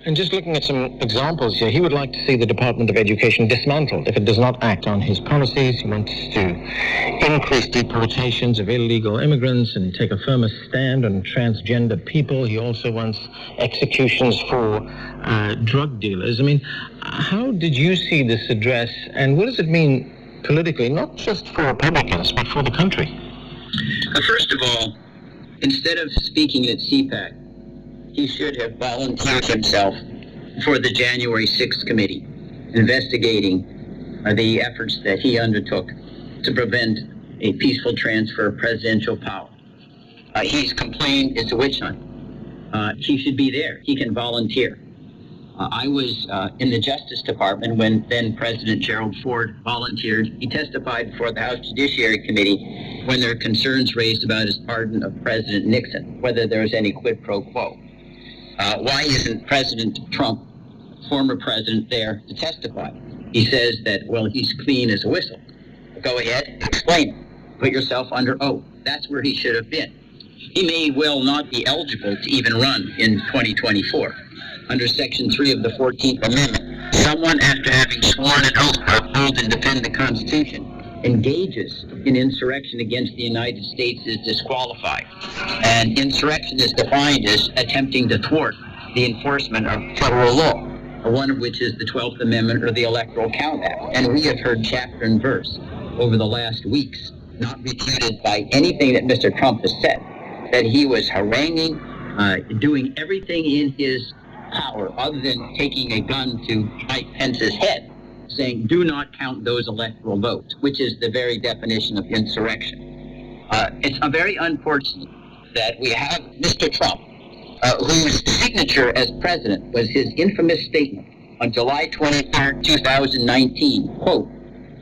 And just looking at some examples here, he would like to see the Department of Education dismantled if it does not act on his policies. He wants to increase deportations of illegal immigrants and take a firmer stand on transgender people. He also wants executions for drug dealers. I mean, how did you see this address, and what does it mean politically, not just for Republicans, but for the country? First of all, instead of speaking at CPAC, he should have volunteered himself for the January 6th committee, investigating the efforts that he undertook to prevent a peaceful transfer of presidential power. He's complained it's a witch hunt. He should be there. He can volunteer. I was in the Justice Department when then President Gerald Ford volunteered. He testified before the House Judiciary Committee when there were concerns raised about his pardon of President Nixon, whether there was any quid pro quo. Why isn't President Trump, former president, there to testify? He says that, well, he's clean as a whistle. Go ahead, explain it. Put yourself under oath. That's where he should have been. He may well not be eligible to even run in 2024. Under Section 3 of the 14th Amendment, someone, after having sworn an oath to uphold and defend the Constitution, engages in insurrection against the United States is disqualified. And insurrection is defined as attempting to thwart the enforcement of federal law, one of which is the 12th Amendment or the Electoral Count Act. And we have heard chapter and verse over the last weeks, not refuted by anything that Mr. Trump has said, that he was haranguing, doing everything in his power other than taking a gun to Mike Pence's head, saying, do not count those electoral votes, which is the very definition of insurrection. It's very unfortunate that we have Mr. Trump, whose signature as president was his infamous statement on July 23rd, 2019, quote,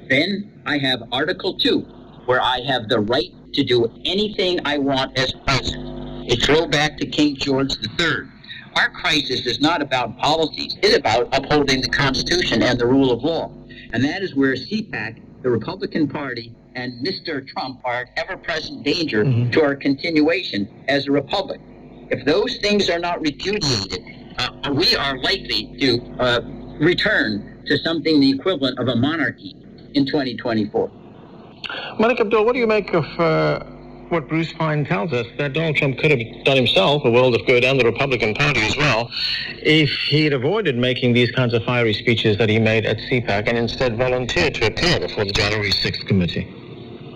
then I have Article 2, where I have the right to do anything I want as president. A throwback to King George III. Our crisis is not about policies. It's about upholding the Constitution and the rule of law. And that is where CPAC, the Republican Party, and Mr. Trump are an ever-present danger to our continuation as a republic. If those things are not repudiated, we are likely to return to something the equivalent of a monarchy in 2024. Malik Abdul, what do you make of what Bruce Fein tells us, that Donald Trump could have done himself a world of good, and the Republican Party as well, if he'd avoided making these kinds of fiery speeches that he made at CPAC and instead volunteered to appear before the January 6th committee?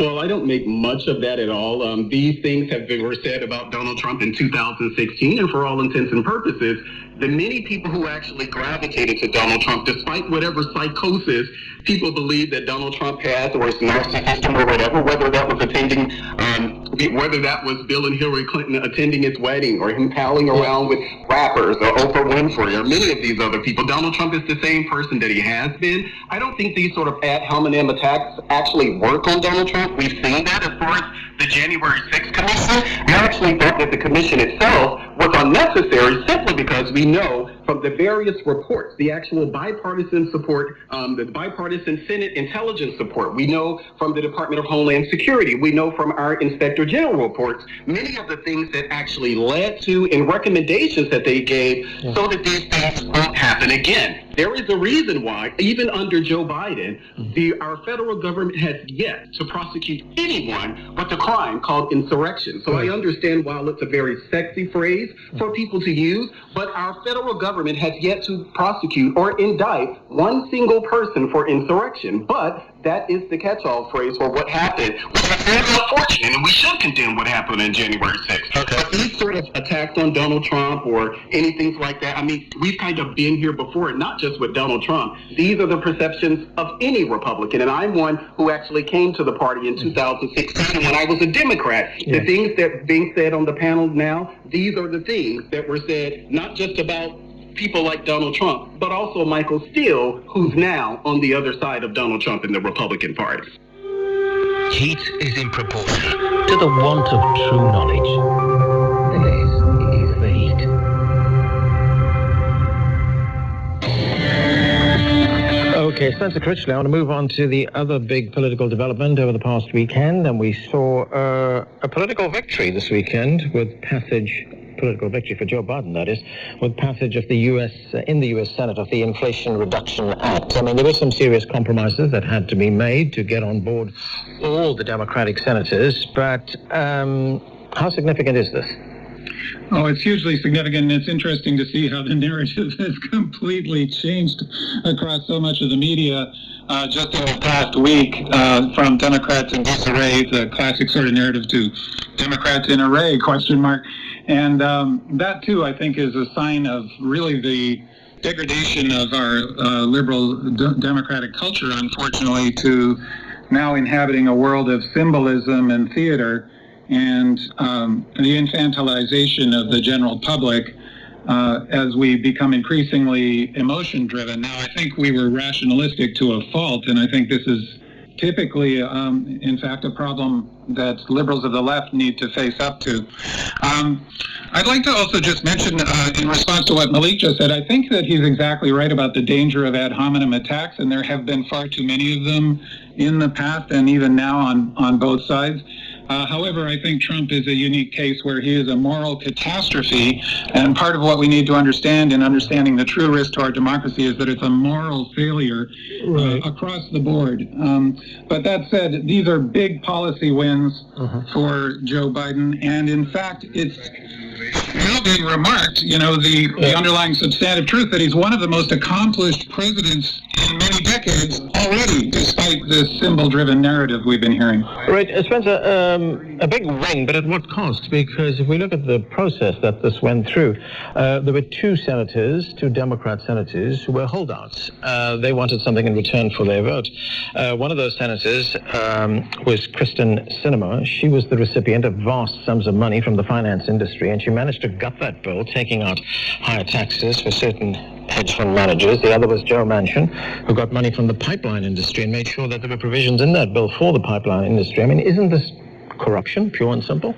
Well, I don't make much of that at all. These things were said about Donald Trump in 2016, and for all intents and purposes, the many people who actually gravitated to Donald Trump, despite whatever psychosis people believe that Donald Trump has, or is narcissism or whatever, whether that was Bill and Hillary Clinton attending his wedding, or him palling around with rappers, or Oprah Winfrey, or many of these other people. Donald Trump is the same person that he has been. I don't think these sort of ad hominem attacks actually work on Donald Trump. We've seen that as far as the January 6th commission. I actually thought that the commission itself was unnecessary simply because we know from the various reports, the actual bipartisan support, the bipartisan Senate intelligence support, we know from the Department of Homeland Security, we know from our Inspector General reports, many of the things that actually led to and recommendations that they gave so that these things won't happen again. There is a reason why, even under Joe Biden, our federal government has yet to prosecute anyone with a crime called insurrection. So I understand while it's a very sexy phrase for people to use, but our federal government has yet to prosecute or indict one single person for insurrection. But that is the catch-all phrase for what happened, which is very unfortunate, and we should condemn what happened on January 6th. Okay. But these sort of attacks on Donald Trump or anything like that, I mean, we've kind of been here before, not just with Donald Trump. These are the perceptions of any Republican, and I'm one who actually came to the party in 2016 when I was a Democrat. The things that are being said on the panel now, these are the things that were said not just about people like Donald Trump, but also Michael Steele, who's now on the other side of Donald Trump in the Republican Party. Heat is in proportion to the want of true knowledge. This is the heat. Okay, Spencer Critchley, I want to move on to the other big political development over the past weekend, and we saw a political victory this weekend with passage political victory for Joe Biden, that is, with passage of the U.S. In the U.S. Senate of the Inflation Reduction Act. I mean, there were some serious compromises that had to be made to get on board all the Democratic senators, but how significant is this? Oh, it's hugely significant, and it's interesting to see how the narrative has completely changed across so much of the media just in the past week, from Democrats in disarray, the classic sort of narrative, to Democrats in array, question mark. And that, too, I think, is a sign of really the degradation of our liberal democratic culture, unfortunately, to now inhabiting a world of symbolism and theater, and the infantilization of the general public as we become increasingly emotion-driven. Now, I think we were rationalistic to a fault, and I think this is typically, in fact, a problem that liberals of the left need to face up to. I'd like to also just mention, in response to what Malik just said, I think that he's exactly right about the danger of ad hominem attacks, and there have been far too many of them in the past and even now on both sides. However, I think Trump is a unique case where he is a moral catastrophe, and part of what we need to understand in understanding the true risk to our democracy is that it's a moral failure across the board. But that said, these are big policy wins for Joe Biden, and in fact, it's now being remarked, the underlying substantive truth that he's one of the most accomplished presidents in many decades already, despite this symbol-driven narrative we've been hearing. Right, Spencer, a big win, but at what cost? Because if we look at the process that this went through, there were two Democrat senators who were holdouts. They wanted something in return for their vote. One of those senators was Kristen Sinema. She was the recipient of vast sums of money from the finance industry, and she managed to gut that bill, taking out higher taxes for certain hedge fund managers. The other was Joe Manchin, who got money from the pipeline industry and made sure that there were provisions in that bill for the pipeline industry. I mean, isn't this corruption, pure and simple?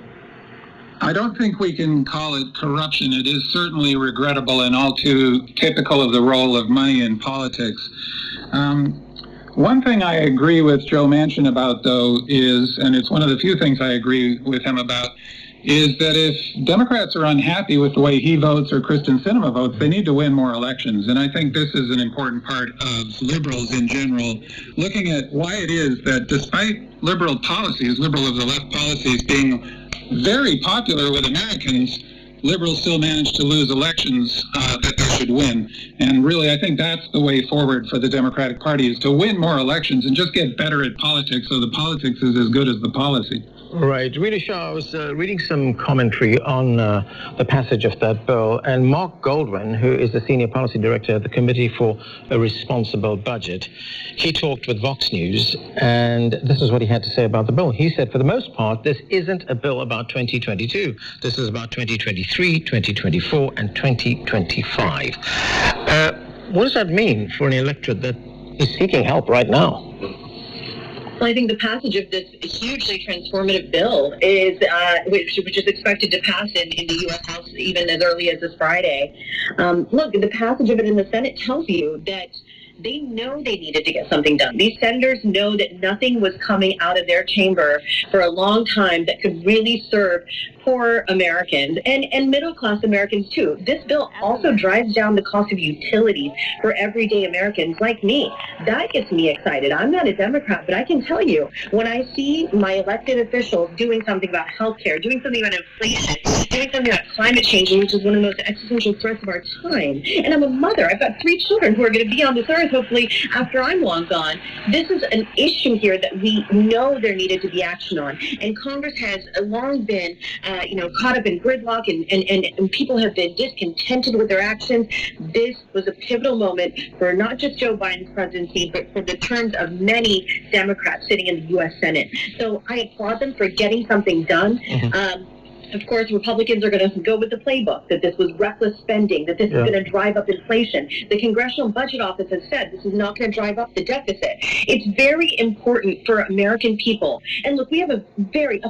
I don't think we can call it corruption. It is certainly regrettable and all too typical of the role of money in politics. One thing I agree with Joe Manchin about, though, is, and it's one of the few things I agree with him about, is that if Democrats are unhappy with the way he votes or Kristen Sinema votes, they need to win more elections. And I think this is an important part of liberals in general, looking at why it is that despite liberal policies, liberal of the left policies being very popular with Americans, liberals still manage to lose elections that they should win. And really, I think that's the way forward for the Democratic Party, is to win more elections and just get better at politics so the politics is as good as the policy. Right. Rita Shah, I was reading some commentary on the passage of that bill, and Mark Goldwyn, who is the senior policy director at the Committee for a Responsible Budget, he talked with Vox News, and this is what he had to say about the bill. He said, for the most part, this isn't a bill about 2022. This is about 2023, 2024, and 2025. What does that mean for an electorate that is seeking help right now? Well, I think the passage of this hugely transformative bill is, which is expected to pass in the U.S. House even as early as this Friday. Look, the passage of it in the Senate tells you that they know they needed to get something done. These senators know that nothing was coming out of their chamber for a long time that could really serve poor Americans and middle-class Americans, too. This bill also drives down the cost of utilities for everyday Americans like me. That gets me excited. I'm not a Democrat, but I can tell you, when I see my elected officials doing something about health care, doing something about inflation, doing something about climate change, which is one of the most existential threats of our time, and I'm a mother. I've got 3 children who are going to be on this earth, hopefully, after I'm long gone. This is an issue here that we know there needed to be action on, and Congress has long been caught up in gridlock, and people have been discontented with their actions. This was a pivotal moment for not just Joe Biden's presidency, but for the terms of many Democrats sitting in the U.S. Senate. So I applaud them for getting something done. Of course, Republicans are going to go with the playbook, that this was reckless spending, that this is going to drive up inflation. The Congressional Budget Office has said this is not going to drive up the deficit. It's very important for American people. And look, we have a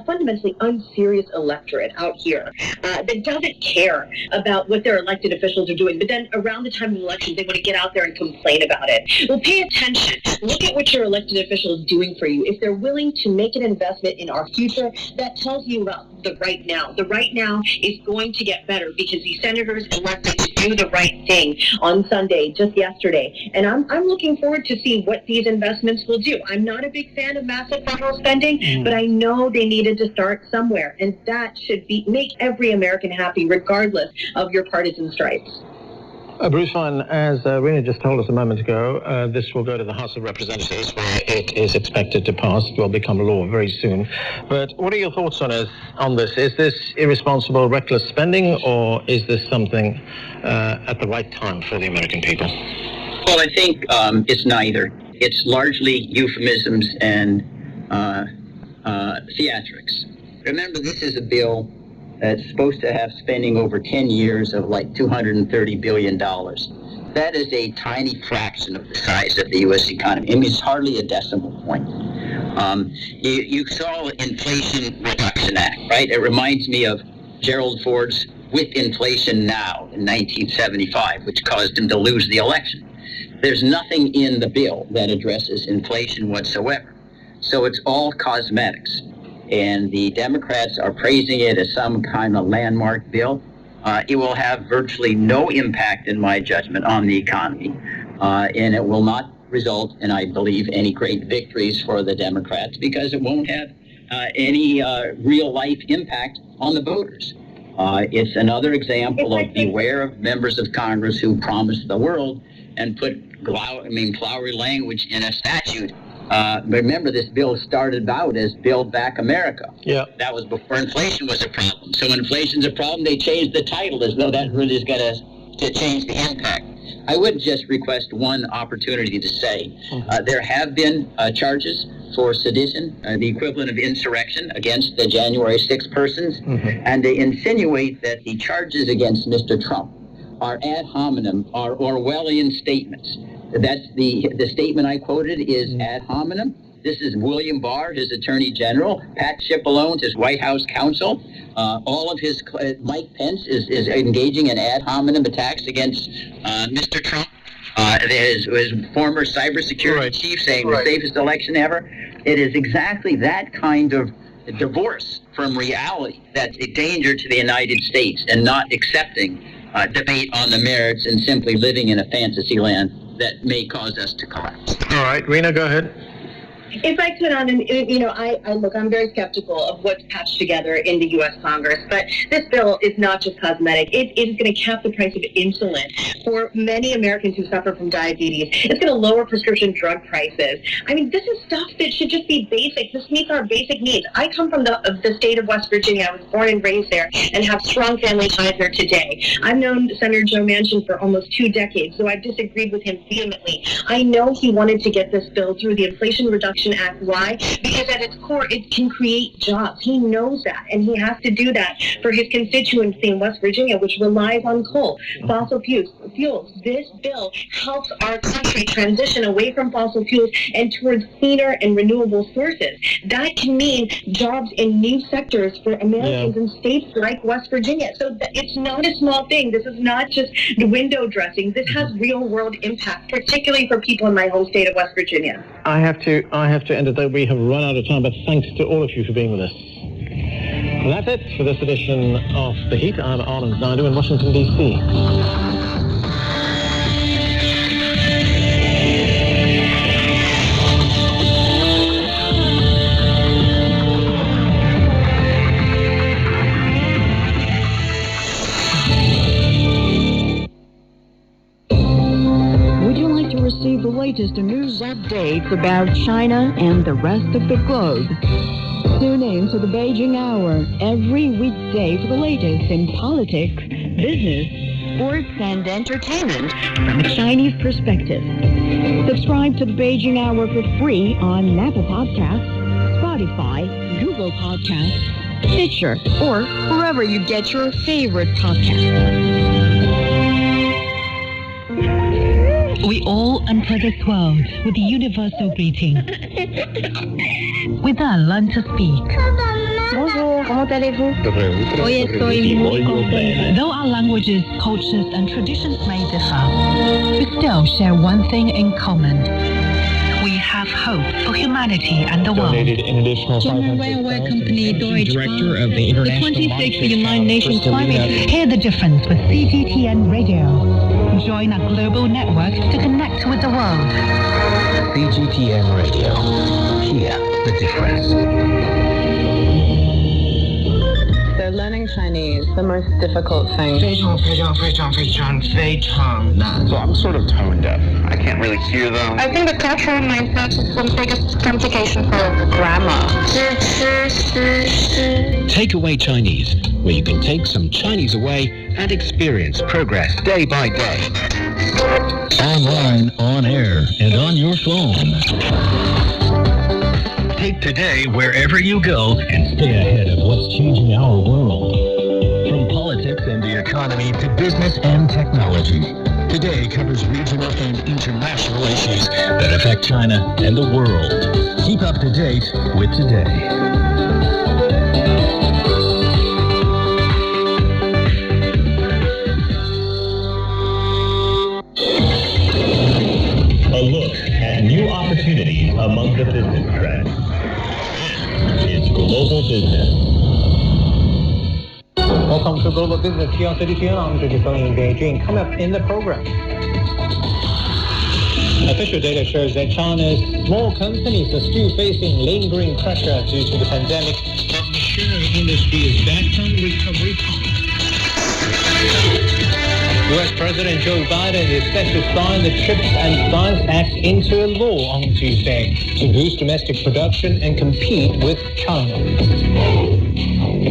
fundamentally unserious electorate out here that doesn't care about what their elected officials are doing. But then around the time of elections, they want to get out there and complain about it. Well, pay attention. Look at what your elected official is doing for you. If they're willing to make an investment in our future, that tells you about about the right now. The right now is going to get better because the senators elected to do the right thing on Sunday, just yesterday. And I'm looking forward to see what these investments will do. I'm not a big fan of massive federal spending, but I know they needed to start somewhere. And that should make every American happy, regardless of your partisan stripes. Bruce Fein, as Rena just told us a moment ago, this will go to the House of Representatives, where it is expected to pass. It will become law very soon. But what are your thoughts on this? Is this irresponsible, reckless spending, or is this something at the right time for the American people? Well, I think it's neither. It's largely euphemisms and theatrics. Remember, this is a bill that's supposed to have spending over 10 years of like $230 billion. That is a tiny fraction of the size of the U.S. economy. I mean, it's hardly a decimal point. You saw Inflation Reduction Act, right? It reminds me of Gerald Ford's With Inflation Now in 1975, which caused him to lose the election. There's nothing in the bill that addresses inflation whatsoever. So it's all cosmetics. And the Democrats are praising it as some kind of landmark bill. It will have virtually no impact, in my judgment, on the economy. And it will not result in, I believe, any great victories for the Democrats because it won't have any real-life impact on the voters. It's another example of beware of members of Congress who promise the world and put flowery language in a statute. Remember, this bill started out as Build Back America. Yeah. That was before inflation was a problem. So when inflation's a problem, they changed the title as though that really is going to change the impact. I would just request one opportunity to say there have been charges for sedition, the equivalent of insurrection, against the January 6 persons, and they insinuate that the charges against Mr. Trump are ad hominem, are Orwellian statements. That's the statement I quoted is ad hominem. This is William Barr, his Attorney General, Pat Cipollone, his White House counsel. All of his Mike Pence is engaging in ad hominem attacks against Mr. Trump. His former cybersecurity chief saying the safest election ever. It is exactly that kind of divorce from reality that's a danger to the United States, and not accepting debate on the merits and simply living in a fantasy land that may cause us to collapse. All right, Rena, go ahead. If I could, I'm very skeptical of what's patched together in the U.S. Congress, but this bill is not just cosmetic. It is going to cap the price of insulin for many Americans who suffer from diabetes. It's going to lower prescription drug prices. I mean, this is stuff that should just be basic. This meets our basic needs. I come from the state of West Virginia. I was born and raised there and have strong family ties there today. I've known Senator Joe Manchin for almost 2 decades, so I've disagreed with him vehemently. I know he wanted to get this bill through the Inflation Reduction Act. Why? Because at its core, it can create jobs. He knows that, and he has to do that for his constituency in West Virginia, which relies on coal, fossil fuels. This bill helps our country transition away from fossil fuels and towards cleaner and renewable sources. That can mean jobs in new sectors for Americans in states like West Virginia. So it's not a small thing. This is not just window dressing. This has real-world impact, particularly for people in my home state of West Virginia. I have to end it there. We have run out of time, but thanks to all of you for being with us. Well, that's it for this edition of The Heat. I'm Arnold Naidu in Washington, D.C. Receive the latest news updates about China and the rest of the globe. Tune in to the Beijing Hour every weekday for the latest in politics, business, sports, and entertainment from a Chinese perspective. Subscribe to the Beijing Hour for free on Apple Podcasts, Spotify, Google Podcasts, Stitcher, or wherever you get your favorite podcasts. We all enter this world with a universal greeting. We then learn to speak. Bonjour, comment allez-vous? Hoy estoy muy contenta. Though our languages, cultures, and traditions may differ, we still share one thing in common. We have have hope for humanity and the world. Donated an additional German railway company Deutsche Director Bahn. of the International 26th United Nations Climate Hear the difference with CGTN Radio. Join our global network to connect with the world. CGTN Radio. Hear the difference. So learning Chinese, the most difficult thing. So I'm sort of tone deaf. I can't really hear them. I think the cultural mindset is the biggest complication for Grammar. Takeaway Chinese, where you can take some Chinese away and experience progress day by day. Online, on air, and on your phone. Take today wherever you go and stay ahead of what's changing our world. From politics and the economy to business and technology. Today covers regional and international issues that affect China and the world. Keep up to date with Today. A look at new opportunities among the business trends. It's Global Business. Welcome to Global Business here on CGTN. I'm Judy Feng in Beijing. Coming up in the program. Official data shows that China's small companies are still facing lingering pressure due to the pandemic, but the machinery industry is back on recovery path. U.S. President Joe Biden is set to sign the CHIPS and Science Act into a law on Tuesday to boost domestic production and compete with China.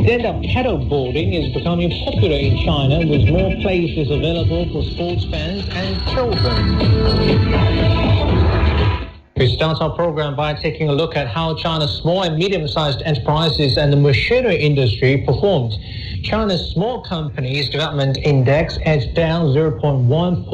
Stand-up paddleboarding is becoming popular in China with more places available for sports fans and children. We start our program by taking a look at how China's small and medium-sized enterprises and the machinery industry performed. China's small companies development index edged down 0.1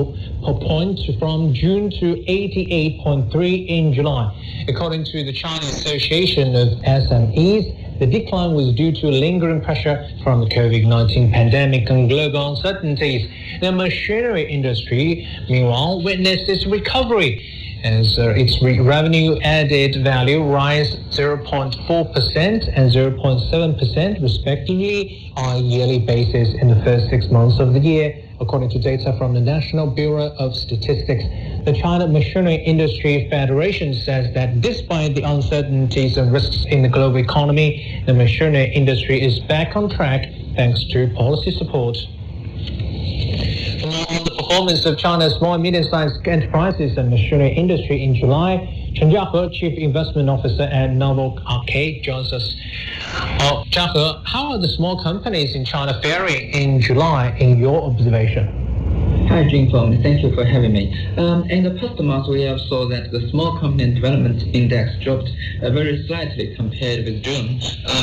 per point from June to 88.3 in July. According to the China Association of SMEs, the decline was due to lingering pressure from the COVID-19 pandemic and global uncertainties. The machinery industry, meanwhile, witnessed its recovery as its revenue added value rise 0.4% and 0.7% respectively on a yearly basis in the first 6 months of the year, according to data from the National Bureau of Statistics. The China Machinery Industry Federation says that despite the uncertainties and risks in the global economy, the machinery industry is back on track thanks to policy support. On the performance of China's small and medium-sized enterprises and machinery industry in July, Chen Jiahe, Chief Investment Officer at Novel Arcade, joins us. Jiahe, how are the small companies in China faring in July in your observation? Hi, Jinfeng. Thank you for having me. In the past month, we have saw that the small company development index dropped very slightly compared with June.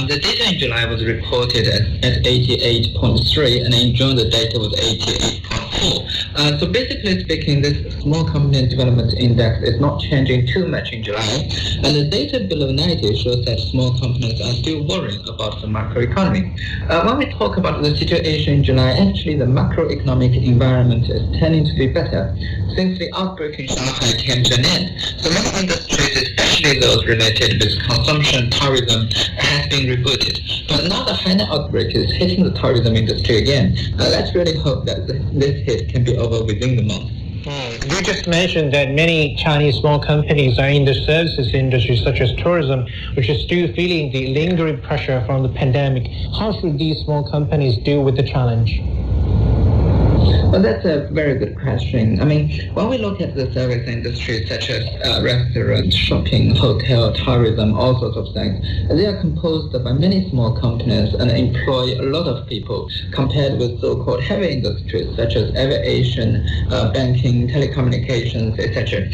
The data in July was reported at 88.3, and in June the data was 88.4. So basically speaking, this small company development index is not changing too much in July, and the data below 90 shows that small companies are still worrying about the macroeconomy. When we talk about the situation in July, actually the macroeconomic environment is tending to be better since the outbreak in Shanghai came to an end. So many industries, especially those related with consumption, tourism, has been rebooted. But now the Hainan outbreak is hitting the tourism industry again. Let's really hope that this hit can be over within the month. You just mentioned that many Chinese small companies are in the services industry, such as tourism, which is still feeling the lingering pressure from the pandemic. How should these small companies deal with the challenge? Well, that's a very good question. I mean, when we look at the service industry, such as restaurants, shopping, hotel, tourism, all sorts of things, they are composed by many small companies and employ a lot of people compared with so-called heavy industries, such as aviation, banking, telecommunications, etc.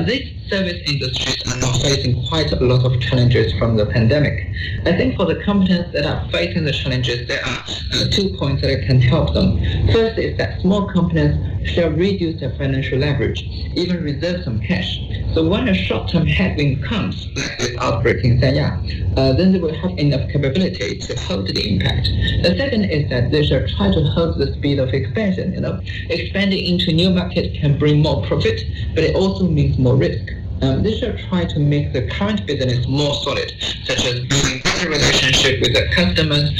These service industries are now facing quite a lot of challenges from the pandemic. I think for the companies that are facing the challenges, there are 2 points that can help them. First is that small companies shall reduce their financial leverage, even reserve some cash. So when a short-term headwind comes, like this outbreak in Sanya, then they will have enough capability to hold the impact. The second is that they shall try to hold the speed of expansion. Expanding into new markets can bring more profit, but it also means more risk. They should try to make the current business more solid, such as building better relationship with the customers,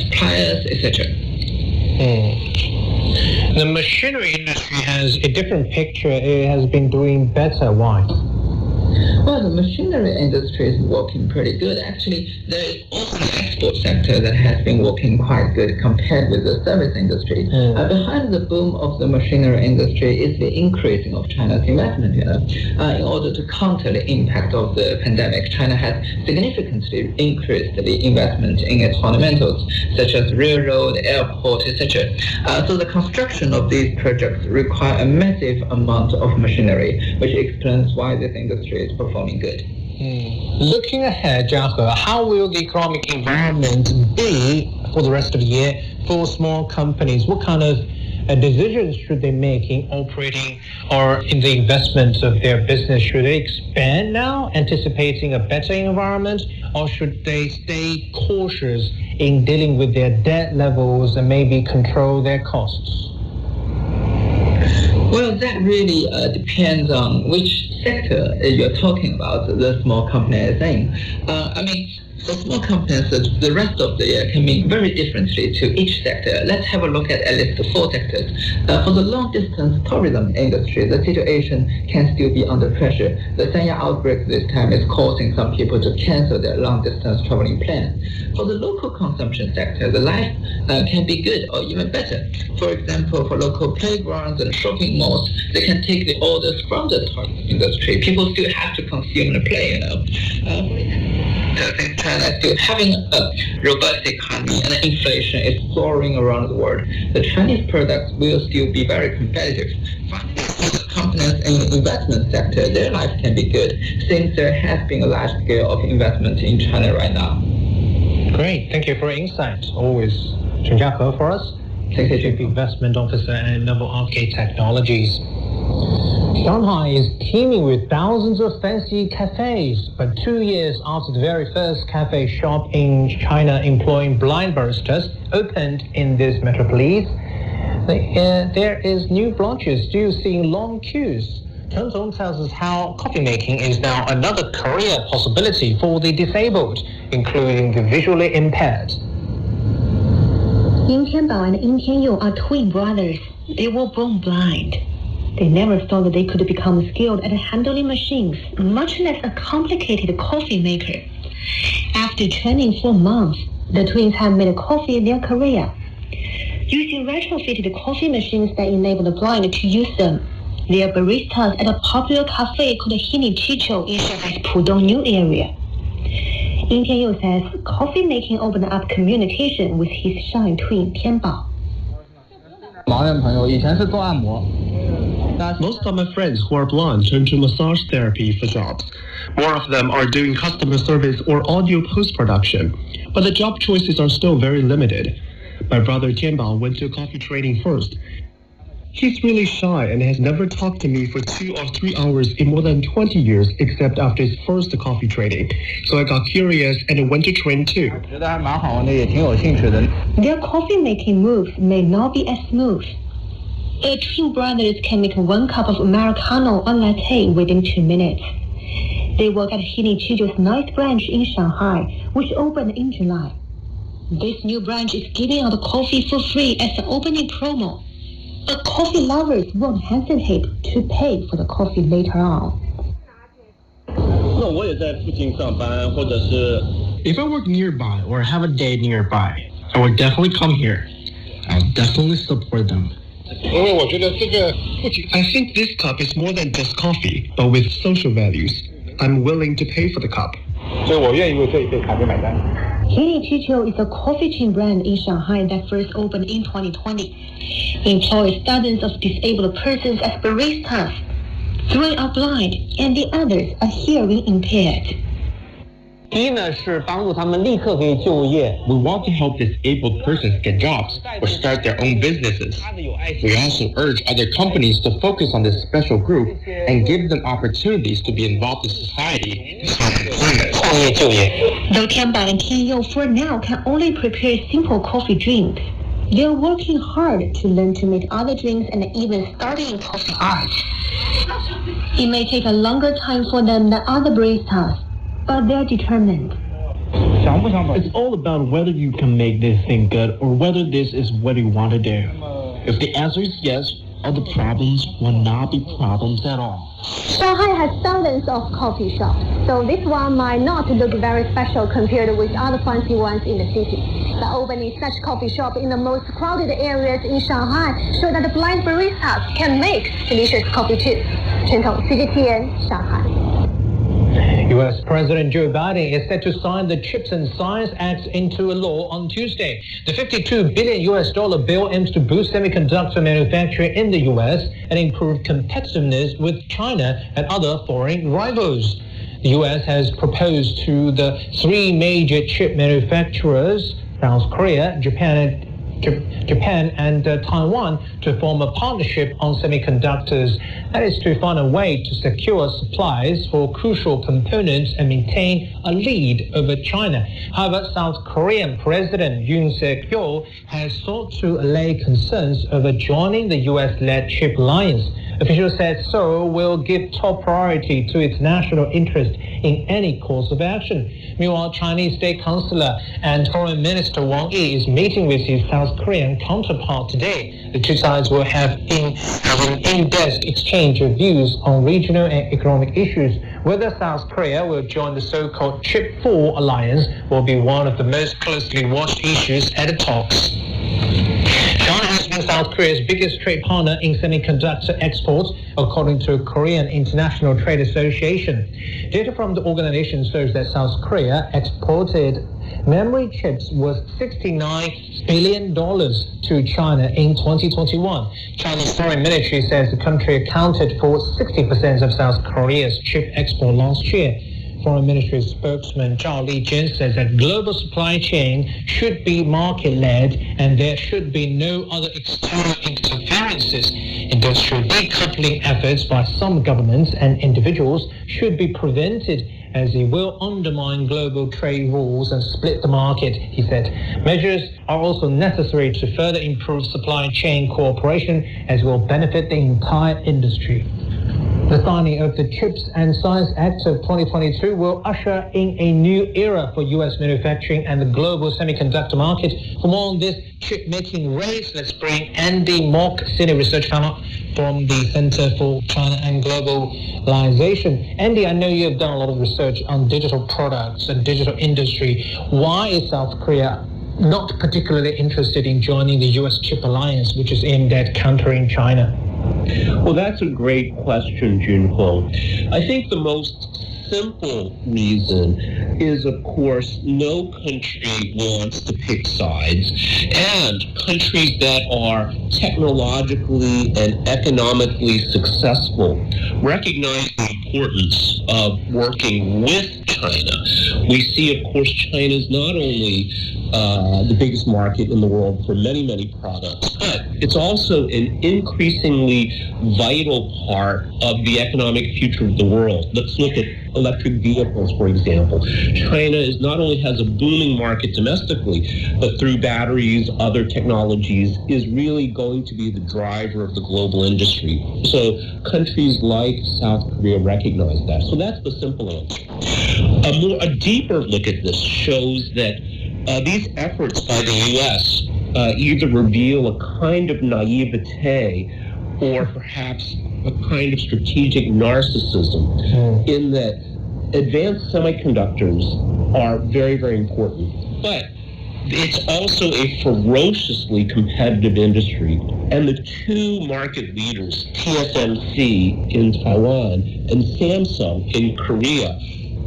suppliers, etc. The machinery industry has a different picture. It has been doing better. Why? Well, the machinery industry is working pretty good. Actually, there is also the export sector that has been working quite good compared with the service industry. Behind the boom of the machinery industry is the increasing of China's investment. In order to counter the impact of the pandemic, China has significantly increased the investment in its fundamentals, such as railroad, airport, etc. So the construction of these projects require a massive amount of machinery, which explains why this industry is performing good. Looking ahead, Jiahe, how will the economic environment be for the rest of the year for small companies? What kind of decisions should they make in operating or in the investment of their business? Should they expand now, anticipating a better environment, or should they stay cautious in dealing with their debt levels and maybe control their costs? Well, that really depends on which sector you're talking about, the small company is in. For small companies, the rest of the year can mean very differently to each sector. Let's have a look at least 4 sectors. For the long-distance tourism industry, the situation can still be under pressure. The Sanya outbreak this time is causing some people to cancel their long-distance traveling plans. For the local consumption sector, the life can be good or even better. For example, for local playgrounds and shopping malls, they can take the orders from the tourism industry. People still have to consume and play, Since China is still having a robust economy and inflation is soaring around the world, the Chinese products will still be very competitive. Finally, for the companies in the investment sector, their life can be good since there has been a large scale of investment in China right now. Great, thank you for your insight. Always Chen Jiahe for us, Chief Investment Officer at Noble Arcade Technologies. Shanghai is teeming with thousands of fancy cafes, but 2 years after the very first cafe shop in China employing blind baristas opened in this metropolis, there is new branches still seeing long queues. Chen Zong tells us how coffee making is now another career possibility for the disabled, including the visually impaired. Ying Tianbao and Ying Tianyou are twin brothers. They were born blind. They never thought that they could become skilled at handling machines, much less a complicated coffee maker. After training for months, the twins have made coffee their career. Using retrofitted coffee machines that enable the blind to use them, they are baristas at a popular cafe called Hini Chicho in Shanghai's Pudong New area. Ying Tianyou says coffee making opened up communication with his shy twin Tianbao. Most of my friends who are blind turn to massage therapy for jobs. More of them are doing customer service or audio post-production, but the job choices are still very limited. My brother Tianbao went to coffee training first. He's really shy and has never talked to me for 2 or 3 hours in more than 20 years except after his first coffee training. So I got curious and went to train too. Their coffee making moves may not be as smooth. The twin brothers can make 1 cup of Americano or latte within 2 minutes. They work at Hini Chicho's ninth branch in Shanghai, which opened in July. This new branch is giving out coffee for free as an opening promo. But coffee lovers won't hesitate to pay for the coffee later on. If I work nearby or have a date nearby, I would definitely come here. I'll definitely support them. I think this cup is more than just coffee, but with social values. I'm willing to pay for the cup. Hini Chicho is a coffee chain brand in Shanghai that first opened in 2020. It employs dozens of disabled persons as baristas. 3 are blind, and the others are hearing impaired. We want to help disabled persons get jobs or start their own businesses. We also urge other companies to focus on this special group and give them opportunities to be involved in society and find employment. Though Tianbao and Tianyou for now can only prepare simple coffee drinks, They're working hard to learn to make other drinks and even studying coffee art. It may take a longer time for them than other baristas, but they're determined. It's all about whether you can make this thing good or whether this is what you want to do. If the answer is yes, all the problems will not be problems at all. Shanghai has thousands of coffee shops, so this one might not look very special compared with other fancy ones in the city. But opening such coffee shop in the most crowded areas in Shanghai show that the blind baristas can make delicious coffee too. 陈彤 CGTN 上海。 U.S. President Joe Biden is set to sign the Chips and Science Act into a law on Tuesday. The $52 billion bill aims to boost semiconductor manufacturing in the U.S. and improve competitiveness with China and other foreign rivals. The U.S. has proposed to the three major chip manufacturers, South Korea, Japan and Taiwan, to form a partnership on semiconductors. That is to find a way to secure supplies for crucial components and maintain a lead over China. However, South Korean President Yoon Suk-yeol has sought to allay concerns over joining the U.S.-led chip alliance. Officials said Seoul will give top priority to its national interest in any course of action. Meanwhile, Chinese State Councillor and Foreign Minister Wang Yi is meeting with his South Korean counterpart today. The two sides will have an in-depth exchange of views on regional and economic issues. Whether South Korea will join the so-called Chip 4 alliance will be one of the most closely watched issues at the talks. China has been South Korea's biggest trade partner in semiconductor exports, according to Korean International Trade Association. Data from the organization shows that South Korea exported memory chips worth $69 billion to China in 2021. China's foreign ministry says the country accounted for 60% of South Korea's chip export last year. Foreign Ministry spokesman Zhao Lijian says that global supply chain should be market-led and there should be no other external interferences. Industrial decoupling efforts by some governments and individuals should be prevented as it will undermine global trade rules and split the market, he said. Measures are also necessary to further improve supply chain cooperation as will benefit the entire industry. The signing of the Chips and Science Act of 2022 will usher in a new era for U.S. manufacturing and the global semiconductor market. For more on this chip-making race, let's bring Andy Mock, Senior Research Fellow from the Center for China and Globalization. Andy, I know you have done a lot of research on digital products and digital industry. Why is South Korea not particularly interested in joining the U.S. Chip Alliance, which is aimed at countering China? Well, that's a great question, Junho. I think the most simple reason is, of course, no country wants to pick sides, and countries that are technologically and economically successful recognize the importance of working with China. We see, of course, China is not only the biggest market in the world for many, many products, but it's also an increasingly vital part of the economic future of the world. Let's look at electric vehicles, for example. China is not only has a booming market domestically, but through batteries, other technologies, is really going to be the driver of the global industry. So countries like South Korea recognize that. So that's the simple answer. A deeper look at this shows that these efforts by the U.S. Either reveal a kind of naivete or perhaps a kind of strategic narcissism in that advanced semiconductors are very, very important. But it's also a ferociously competitive industry. And the two market leaders, TSMC in Taiwan and Samsung in Korea,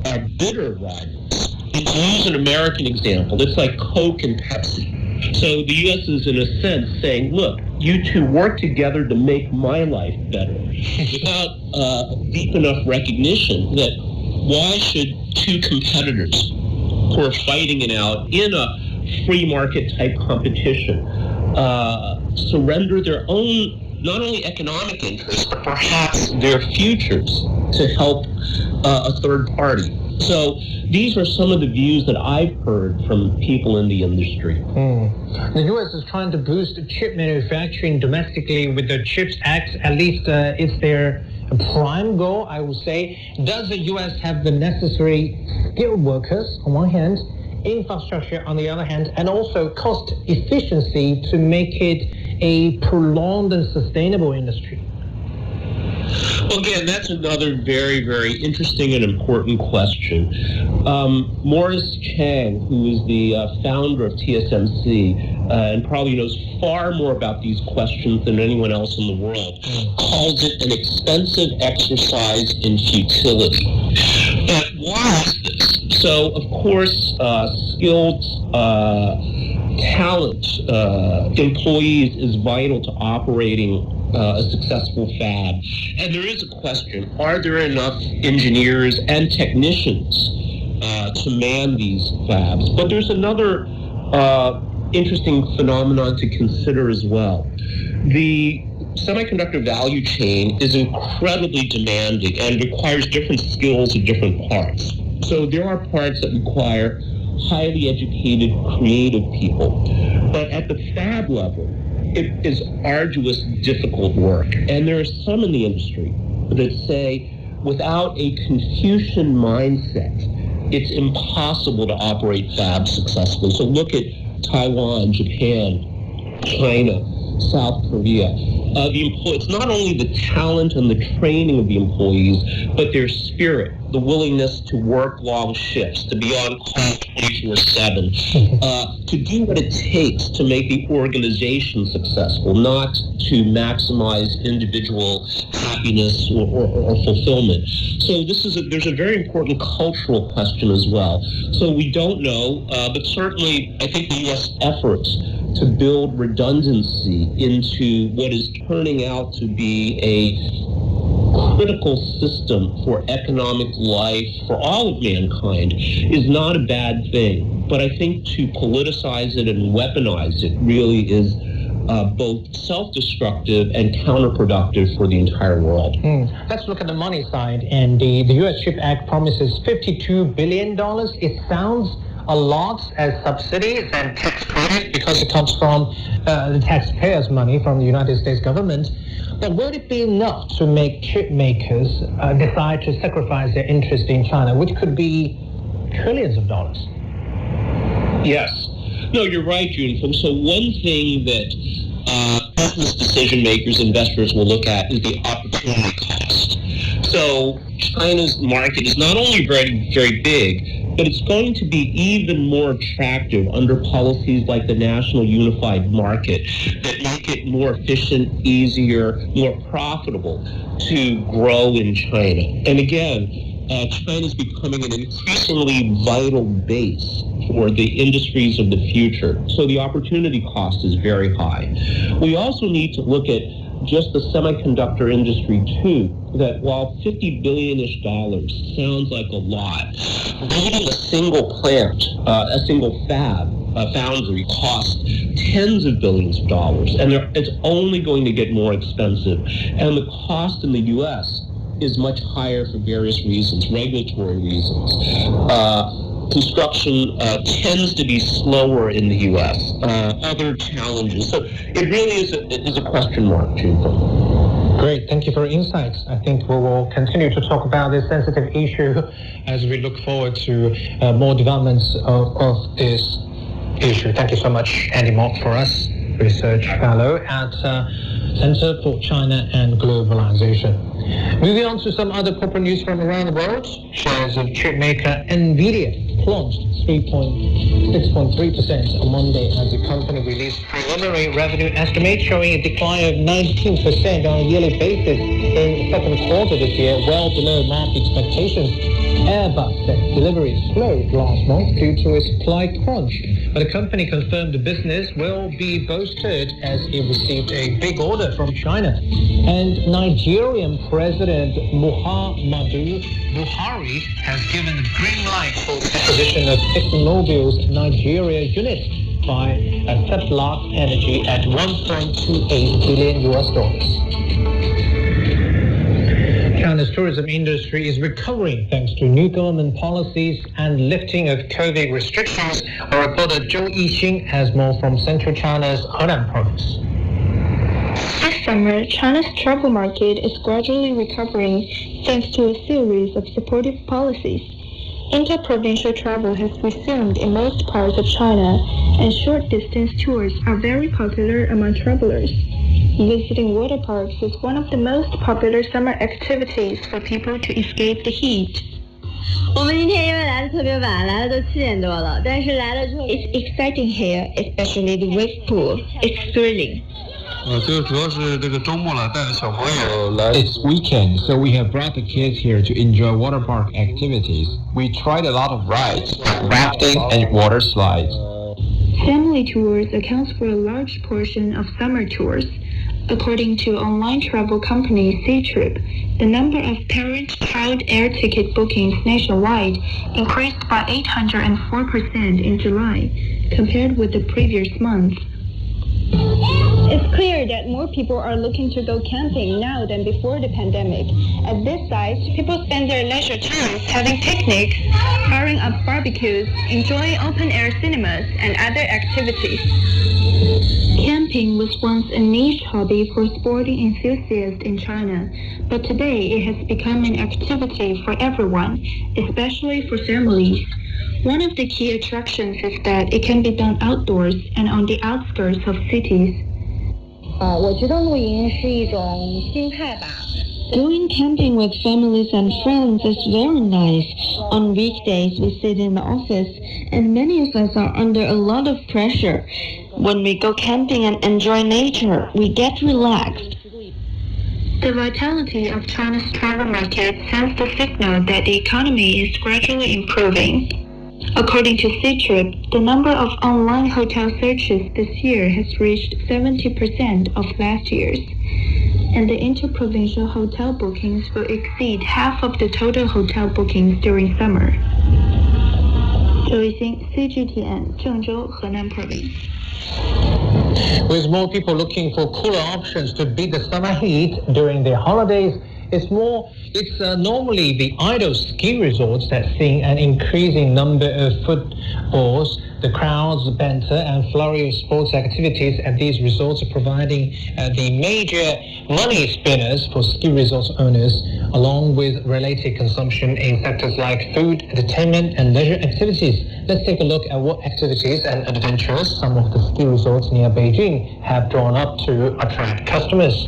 are bitter rivals. To use an American example, it's like Coke and Pepsi. So the U.S. is, in a sense, saying, look, you two work together to make my life better, without deep enough recognition that why should two competitors who are fighting it out in a free market type competition surrender their own, not only economic interests, but perhaps their futures to help a third party. So these are some of the views that I've heard from people in the industry. The U.S. is trying to boost chip manufacturing domestically with the CHIPS Act. At least it's their prime goal, I would say. Does the U.S. have the necessary skilled workers on one hand, infrastructure on the other hand, and also cost efficiency to make it a prolonged and sustainable industry? Well, again, that's another very, very interesting and important question. Morris Chang, who is the founder of TSMC and probably knows far more about these questions than anyone else in the world, calls it an expensive exercise in futility. But why is this? So, of course, skilled talent employees is vital to operating a successful fab. And there is a question, are there enough engineers and technicians to man these fabs? But there's another interesting phenomenon to consider as well. The semiconductor value chain is incredibly demanding and requires different skills in different parts. So there are parts that require highly educated, creative people. But at the fab level, it is arduous, difficult work. And there are some in the industry that say, without a Confucian mindset, it's impossible to operate fabs successfully. So look at Taiwan, Japan, China, South Korea. It's not only the talent and the training of the employees, but their spirit, the willingness to work long shifts, to be on call 24/7, to do what it takes to make the organization successful, not to maximize individual happiness or fulfillment. So there's a very important cultural question as well. So we don't know, but certainly I think the U.S. efforts to build redundancy into what is turning out to be a critical system for economic life for all of mankind is not a bad thing. But I think to politicize it and weaponize it really is both self-destructive and counterproductive for the entire world. Let's look at the money side. And the U.S. CHIPS Act promises $52 billion. It sounds a lot as subsidies and tax credit because it comes from the taxpayers' money from the United States government. But would it be enough to make chip makers decide to sacrifice their interest in China, which could be trillions of dollars? Yes. No, you're right, June. So one thing that business decision makers, investors will look at is the opportunity cost. So China's market is not only very, very big, but it's going to be even more attractive under policies like the National Unified Market that make it more efficient, easier, more profitable to grow in China. And again, China is becoming an increasingly vital base for the industries of the future. So the opportunity cost is very high. We also need to look at just the semiconductor industry too, that while $50 billion-ish sounds like a lot, building a single plant, a single foundry costs tens of billions of dollars, and it's only going to get more expensive. And the cost in the U.S. is much higher for various reasons, regulatory reasons. Construction tends to be slower in the U.S. Other challenges. So it really is a question mark, June. Great. Thank you for your insights. I think we will continue to talk about this sensitive issue as we look forward to more developments of this issue. Thank you so much, Andy Mock, for us, Research Fellow at Center for China and Globalization. Moving on to some other corporate news from around the world. Shares of chip maker NVIDIA plunged 6.3% on Monday as the company released preliminary revenue estimates showing a decline of 19% on a yearly basis in the second quarter this year, well below market expectations. Airbus said deliveries slowed last month due to a supply crunch, but the company confirmed the business will be boosted as it received a big order from China. And Nigerian President Muhammadu Buhari has given the green light for the acquisition of ExxonMobil's Nigeria unit by Seplat Energy at $1.28 billion. China China's tourism industry is recovering thanks to new government policies and lifting of COVID restrictions. Our reporter Zhou Yixing has more from central China's Henan province. This summer, China's travel market is gradually recovering thanks to a series of supportive policies. Interprovincial travel has resumed in most parts of China, and short-distance tours are very popular among travelers. Visiting water parks is one of the most popular summer activities for people to escape the heat. 我们今天因为来的特别晚，来了都7点多了，但是来了之后 It's exciting here, especially the wave pool. It's thrilling. 这个主要是这个周末了，带着小朋友来。 It's weekend, so we have brought the kids here to enjoy water park activities. We tried a lot of rides, like rafting and water slides. Family tours accounts for a large portion of summer tours. According to online travel company Ctrip, the number of parent-child air ticket bookings nationwide increased by 804% in July, compared with the previous month. It's clear that more people are looking to go camping now than before the pandemic. At this site, people spend their leisure times having picnics, firing up barbecues, enjoying open-air cinemas, and other activities. Camping was once a niche hobby for sporting enthusiasts in China, but today it has become an activity for everyone, especially for families. One of the key attractions is that it can be done outdoors and on the outskirts of cities. 我觉得露营是一种心态吧。 Going camping with families and friends is very nice. On weekdays, we sit in the office, and many of us are under a lot of pressure. When we go camping and enjoy nature, we get relaxed. The vitality of China's travel market sends the signal that the economy is gradually improving. According to Ctrip, the number of online hotel searches this year has reached 70% of last year's, and the interprovincial hotel bookings will exceed half of the total hotel bookings during summer. 周一星 CGTN 郑州河南 Province. With more people looking for cooler options to beat the summer heat during their holidays, it's normally the idle ski resorts that see an increasing number of footfalls. The crowds, the banter, and flurry of sports activities at these resorts are providing the major money spinners for ski resort owners, along with related consumption in sectors like food, entertainment, and leisure activities. Let's take a look at what activities and adventures some of the ski resorts near Beijing have drawn up to attract customers.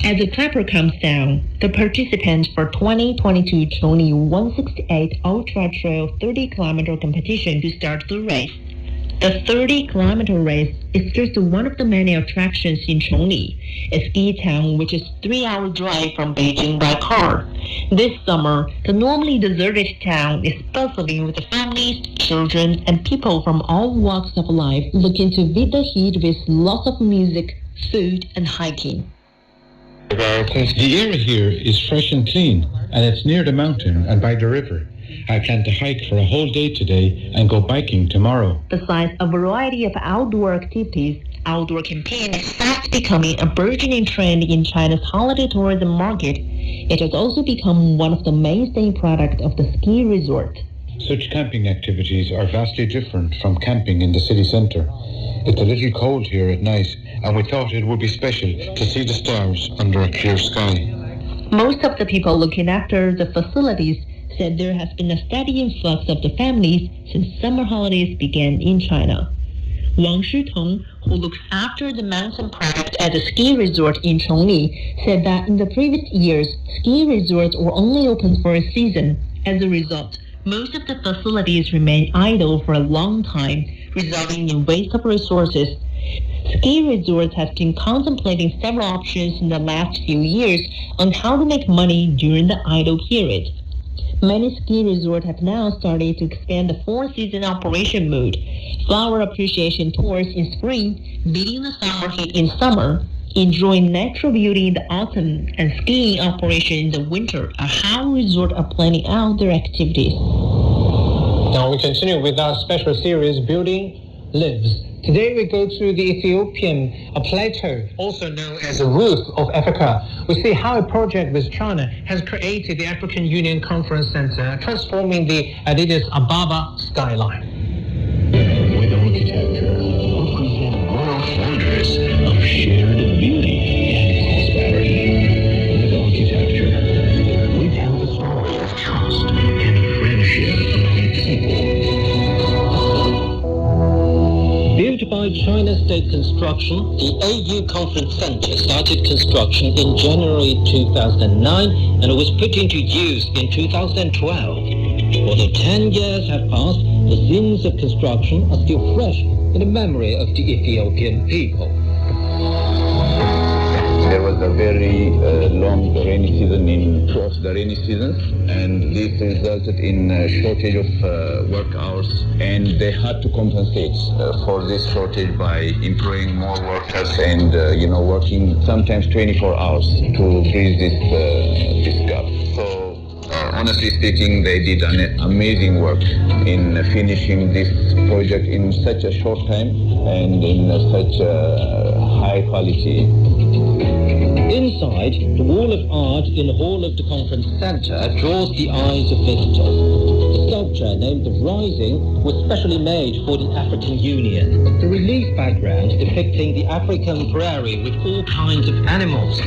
As the clapper comes down, the participants for 2022 Chongli 168 Ultra Trail 30-kilometer competition to start the race. The 30-kilometer race is just one of the many attractions in Chongli, a ski town which is a 3-hour drive from Beijing by car. This summer, the normally deserted town is bustling with families, children, and people from all walks of life looking to beat the heat with lots of music, food, and hiking. The air here is fresh and clean, and it's near the mountain and by the river. I plan to hike for a whole day today and go biking tomorrow. Besides a variety of outdoor activities, outdoor camping is fast becoming a burgeoning trend in China's holiday tourism market. It has also become one of the mainstay products of the ski resort. Such camping activities are vastly different from camping in the city center. It's a little cold here at night, and we thought it would be special to see the stars under a clear sky. Most of the people looking after the facilities said there has been a steady influx of the families since summer holidays began in China. Wang Shitong, who looks after the mountain product at the ski resort in Chongli, said that in the previous years, ski resorts were only open for a season. As a result, most of the facilities remain idle for a long time, resulting in waste of resources. Ski resorts have been contemplating several options in the last few years on how to make money during the idle period. Many ski resorts have now started to expand the four-season operation mode. Flower appreciation tours in spring, beating the summer heat in summer, enjoying natural beauty in the autumn, and skiing operation in the winter are how resorts are planning out their activities. Now we continue with our special series, Building lives. Today we go to the Ethiopian plateau, also known as the roof of Africa. We see how a project with China has created the African Union Conference Center, transforming the Addis Ababa skyline. With architecture, represent world wonders of shared beauty and prosperity. With architecture, we tell the story of trust and friendship among people. Built by China State Construction, the AU Conference Center started construction in January 2009 and it was put into use in 2012. Although 10 years have passed, the scenes of construction are still fresh in the memory of the Ethiopian people. There was a very long rainy season in two of the rainy seasons, and this resulted in a shortage of work hours, and they had to compensate for this shortage by employing more workers and working sometimes 24 hours to bridge this gap. So honestly speaking, they did an amazing work in finishing this project in such a short time and in such high quality. Inside, the wall of art in the hall of the conference center draws the eyes of visitors. The sculpture named The Rising was specially made for the African Union. The relief background depicting the African prairie with all kinds of animals.